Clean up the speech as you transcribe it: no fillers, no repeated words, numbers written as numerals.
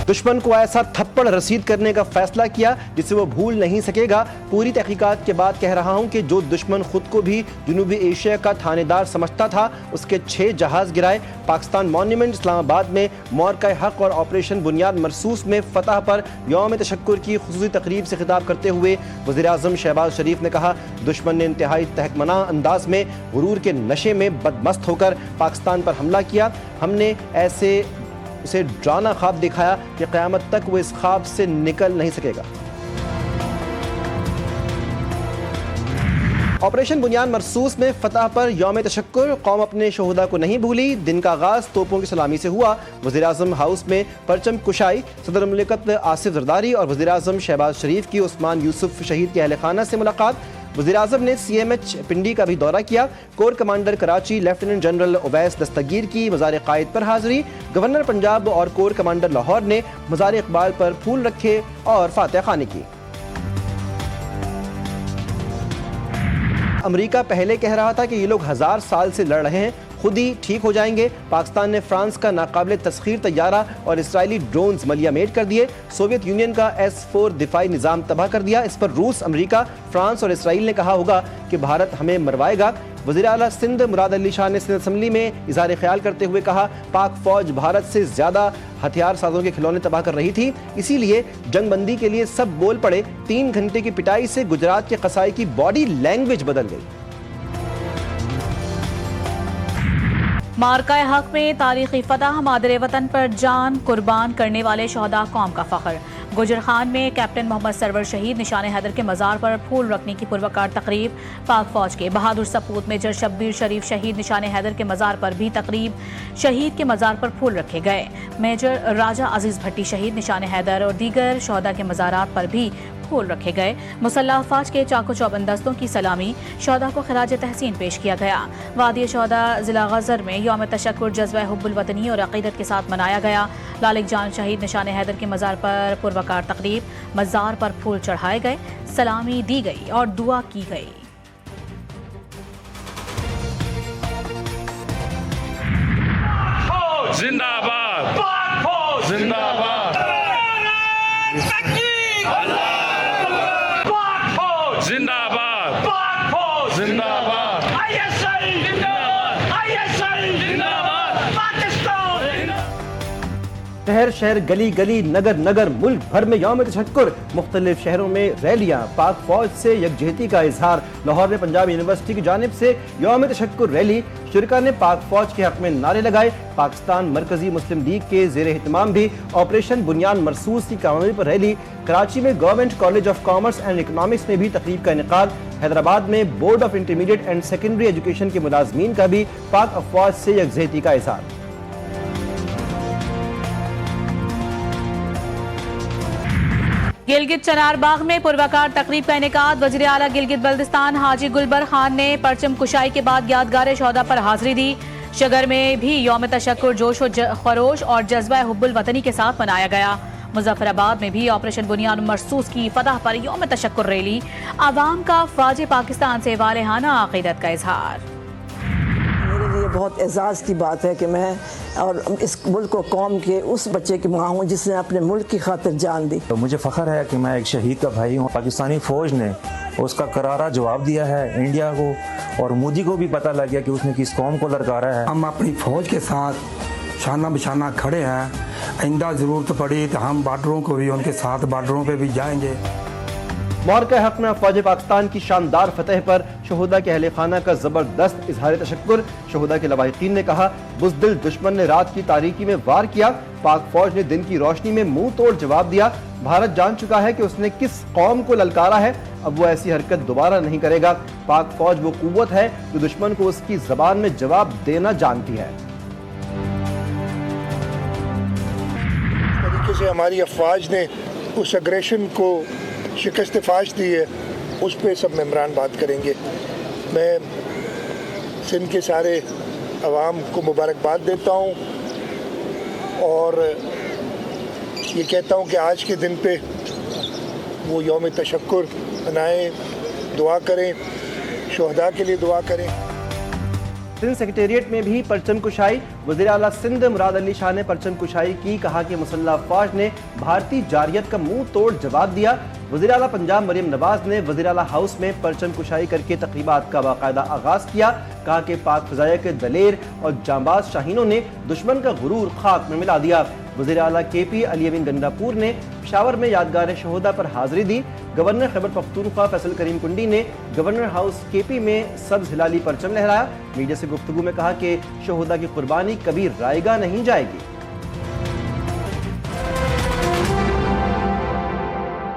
दुश्मन को ऐसा थप्पड़ रसीद करने का फैसला किया जिसे वो भूल नहीं सकेगा। पूरी तहकीकात के बाद कह रहा हूं कि जो दुश्मन खुद को भी जनूबी एशिया का थानेदार समझता था, उसके 6 जहाज गिराए। पाकिस्तान मॉन्यूमेंट इस्लामाबाद में मौरका हक और ऑपरेशन बुनियाद मरसूस में फतह पर यौम तशक्कुर की खुसूसी तकरीब से खिताब करते हुए वज़ीर-ए-आज़म शहबाज शरीफ ने कहा, दुश्मन ने इंतहाई तहकमना अंदाज में गुरूर के नशे में बदमस्त होकर पाकिस्तान पर हमला किया। हमने ऐसे उसे डरावना ख्वाब दिखाया कि क़यामत तक वो इस ख्वाब से निकल नहीं सकेगा। ऑपरेशन बुनियाद मरसूस में फतह पर यौम तशक्कुर, कौम अपने शहदा को नहीं भूली। दिन का आगाज़ तोपों की सलामी से हुआ। वज़ीर-ए-आज़म हाउस में परचम कुशाई, सदर मुमलिकत आसिफ जरदारी और वज़ीर-ए-आज़म शहबाज शरीफ की उस्मान यूसुफ शहीद के अहल खाना से मुलाकात। वज़ीर-ए-आज़म ने CMH पिंडी का भी दौरा किया। Core commander Karachi lieutenant general Uwais Dastgir की मज़ार क़ायद पर हाज़िरी। गवर्नर पंजाब और कोर कमांडर लाहौर ने मज़ार इक़बाल पर फूल रखे और फातिहा ख़्वानी की। अमेरिका पहले कह रहा था कि ये लोग 1000 साल से लड़ रहे हैं, खुद ही ठीक हो जाएंगे। पाकिस्तान ने फ्रांस का नाकाबिले तस्खीर तैयारा और इसराइली ड्रोन्स मलिया मेट कर दिए। सोवियत यूनियन का S-4 दिफाई निज़ाम तबाह कर दिया। इस पर रूस, अमेरिका, फ्रांस और इसराइल ने कहा होगा कि भारत हमें मरवाएगा। वज़ीर आला सिंध मुराद अली शाह ने सिंध असम्बली में इज़हार ख्याल करते हुए कहा, पाक फौज भारत से ज़्यादा हथियार साजों के खिलौने तबाह कर रही थी, इसीलिए जंगबंदी के लिए सब बोल पड़े। 3 घंटे की पिटाई से गुजरात के कसाई की बॉडी लैंग्वेज बदल गई। मार्का हक में तारीखी फतह, मादरे वतन पर जान कुर्बान करने वाले शहदा कौम का फख्र। गुजर खान में कैप्टन मोहम्मद सरवर शहीद निशान हैदर के मज़ार पर फूल रखने की पुरवकार तकरीब। पाक फौज के बहादुर सपूत मेजर शब्बीर शरीफ शहीद निशान हैदर के मज़ार पर भी तकरीब। शहीद के मज़ार पर फूल रखे गए। मेजर राजा अजीज भट्टी शहीद निशान हैदर और दीगर शहदा के मज़ारात पर भी फूल रखे गए। मुसल्लह अफवाज के चाको चौबंद दस्तों की सलामी, शहदा को खराज तहसीन पेश किया गया। वादी शहदा जिला गजर में यौम तशक्कुर जज्बा हुब्बुल वतनी और अकीदत के साथ मनाया गया। लालिक जान शहीद निशान हैदर के मज़ार पर पुरवकार तकरीब, मज़ार पर फूल चढ़ाए गए, सलामी दी गई और दुआ की गई। जिंदाबाद जिंदाबाद जिंदाबाद जिंदाबाद शहर शहर, गली गली, नगर नगर, मुल्क भर में यौम तशक्कुर। मुख्तलिफ शहरों में रैलियां, पाक फौज से यकजहती का इजहार। लाहौर में पंजाब यूनिवर्सिटी की जानिब से यौम तशक्कुर रैली, शुरका ने पाक फौज के हक में नारे लगाए। पाकिस्तान मरकजी मुस्लिम लीग के ज़ेर एहतमाम भी ऑपरेशन बुनियाद मरसूस की कामयाबी पर रैली। कराची में government college of commerce and economics में भी तकरीब का इनेकाद। हैदराबाद में board of intermediate and secondary education के मुलाजमीन का भी पाक अफवाज से यकजहती का इजहार। गिलगित चनारबाग में पुरवकार तकरीब का इनेकाद। वज़ीर आला गिलगित बल्दिस्तान हाजी गुलबर खान ने परचम कुशाई के बाद यादगार शहदा पर हाजिरी दी। शगर में भी यौम तशक्कुर जोश व खरोश और जज्बा हुब्बुल वतनी के साथ मनाया गया। मुजफ्फराबाद में भी ऑपरेशन बुनियाद मरसूस की फतह पर यौम तशक्कुर रैली। आवाम का फ़ौज पाकिस्तान से वालेहाना अक़ीदत का इजहार। मेरे लिए बहुत एजाज़ की बात है कि मैं और इस मुल्क को कौम के उस बच्चे की माँ हूँ जिसने अपने मुल्क की खातिर जान दी। तो मुझे फ़ख्र है कि मैं एक शहीद का भाई हूँ। पाकिस्तानी फ़ौज ने उसका करारा जवाब दिया है इंडिया को, और मोदी को भी पता लग गया कि उसने किस कौम को ललकारा है। हम अपनी फ़ौज के साथ शाना बिशाना खड़े हैं। आइंदा ज़रूरत पड़ी तो हम बार्डरों को भी, उनके साथ बार्डरों पे भी जाएंगे। मौरका हक में फौज पाकिस्तान की शानदार फतह पर शहदा के अहले खाना का जबरदस्त इजहार तशक्कुर। शहदा के लवाहिकीन ने कहा, बुज़दिल दुश्मन ने रात की तारीकी में वार किया, पाक फौज ने दिन की रोशनी में मुंह तोड़ जवाब दिया। भारत जान चुका है कि उसने किस कौम को ललकारा है, अब वो ऐसी हरकत दोबारा नहीं करेगा। पाक फौज वो कुव्वत है जो दुश्मन को उसकी जबान में जवाब देना जानती है। इस तरीके से हमारी अफवाज ने उस अग्रेशन को शिकस्त फाश दी है, उस पर सब मेम्बरान बात करेंगे। मैं सिंध के सारे अवाम को मुबारकबाद देता हूँ और ये कहता हूँ कि आज के दिन पे वो यौम तशक्कुर मनाएं, दुआ करें, शुहदा के लिए दुआ करें। सिंध सेक्रेटेरिएट में भी परचम कुशाई। वज़ीर आला सिंध मुराद अली शाह ने परचम कुशाई की, कहा कि मुसल्लह अफवाज ने भारतीय जारियत का मुंह तोड़ जवाब दिया। वज़ीर आला पंजाब मरियम नवाज ने वज़ीर आला हाउस में परचम कुशाई करके तकरीबात का बाकायदा आगाज किया। कहा कि पाक फ़ज़ाइया के दलेर और जांबाज शाहीनों ने दुश्मन का गुरूर खाक में मिला दिया। वज़ीर आला KP अली अमीन गंडापुर ने पेशावर में यादगार शहोदा पर हाजिरी दी। गवर्नर खैबर पख्तूनख्वा फैसल करीम कुंडी ने गवर्नर हाउस KP में सब्ज हिलाली परचम लहराया। मीडिया से गुफ्तगू में कहा कि शहोदा की कुर्बानी कभी रायगा नहीं जाएगी।